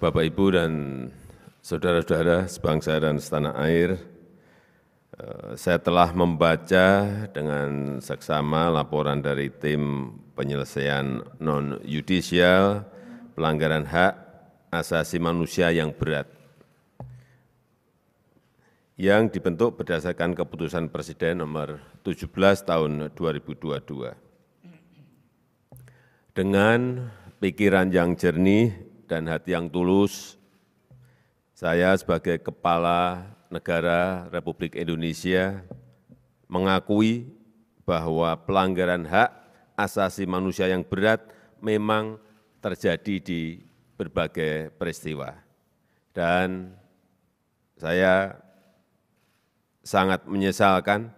Bapak, Ibu, dan saudara-saudara sebangsa dan setanah air, saya telah membaca dengan seksama laporan dari tim penyelesaian non-yudisial pelanggaran hak asasi manusia yang berat yang dibentuk berdasarkan keputusan Presiden nomor 17 tahun 2022. Dengan pikiran yang jernih dan hati yang tulus, saya sebagai Kepala Negara Republik Indonesia mengakui bahwa pelanggaran hak asasi manusia yang berat memang terjadi di berbagai peristiwa. Dan saya sangat menyesalkan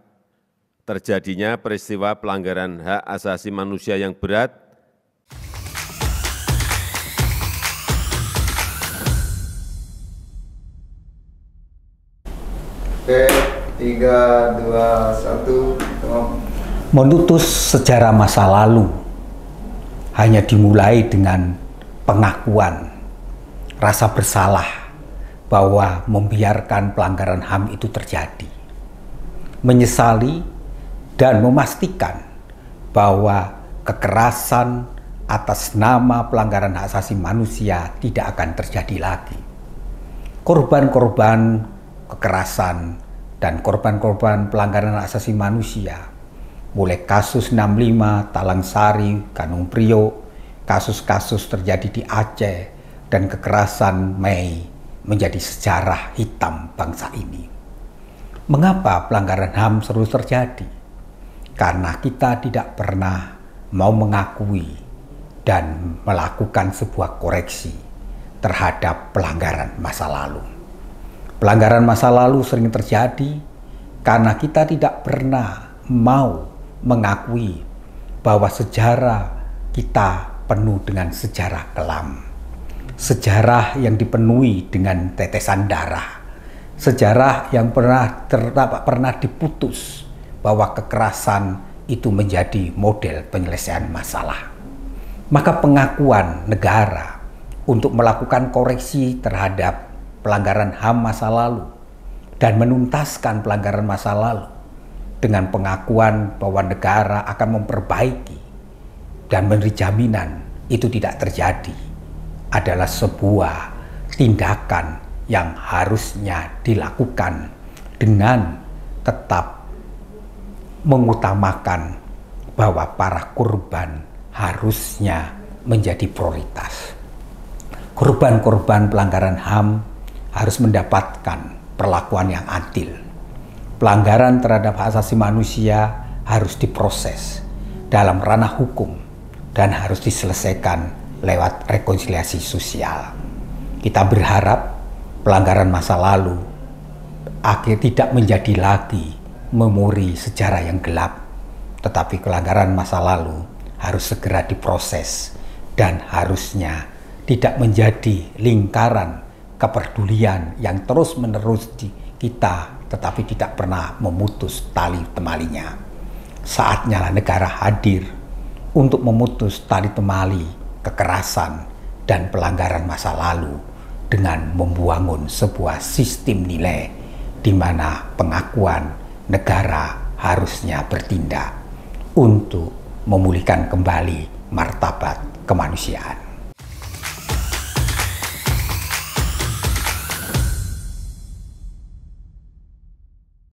terjadinya peristiwa pelanggaran hak asasi manusia yang berat Oke, 3, 2, 1, Menutus sejarah masa lalu hanya dimulai dengan pengakuan rasa bersalah bahwa membiarkan pelanggaran HAM itu terjadi. Menyesali dan memastikan bahwa kekerasan atas nama pelanggaran hak asasi manusia tidak akan terjadi lagi. Korban-korban kekerasan dan korban-korban pelanggaran hak asasi manusia, mulai kasus 65, Talang Sari, Gunung Priok, kasus-kasus terjadi di Aceh, dan kekerasan Mei menjadi sejarah hitam bangsa ini. Mengapa pelanggaran HAM terus terjadi? Karena kita tidak pernah mau mengakui dan melakukan sebuah koreksi terhadap pelanggaran masa lalu. Pelanggaran masa lalu sering terjadi karena kita tidak pernah mau mengakui bahwa sejarah kita penuh dengan sejarah kelam. Sejarah yang dipenuhi dengan tetesan darah. Sejarah yang pernah diputus bahwa kekerasan itu menjadi model penyelesaian masalah. Maka pengakuan negara untuk melakukan koreksi terhadap pelanggaran HAM masa lalu dan menuntaskan pelanggaran masa lalu dengan pengakuan bahwa negara akan memperbaiki dan memberi jaminan itu tidak terjadi adalah sebuah tindakan yang harusnya dilakukan dengan tetap mengutamakan bahwa para korban harusnya menjadi prioritas. Korban-korban pelanggaran HAM harus mendapatkan perlakuan yang adil. Pelanggaran terhadap hak asasi manusia harus diproses dalam ranah hukum dan harus diselesaikan lewat rekonsiliasi sosial. Kita berharap pelanggaran masa lalu akhir tidak menjadi lagi memori sejarah yang gelap, tetapi pelanggaran masa lalu harus segera diproses dan harusnya tidak menjadi lingkaran kepedulian yang terus-menerus di kita tetapi tidak pernah memutus tali temalinya. Saatnya negara hadir untuk memutus tali temali kekerasan dan pelanggaran masa lalu dengan membangun sebuah sistem nilai di mana pengakuan negara harusnya bertindak untuk memulihkan kembali martabat kemanusiaan.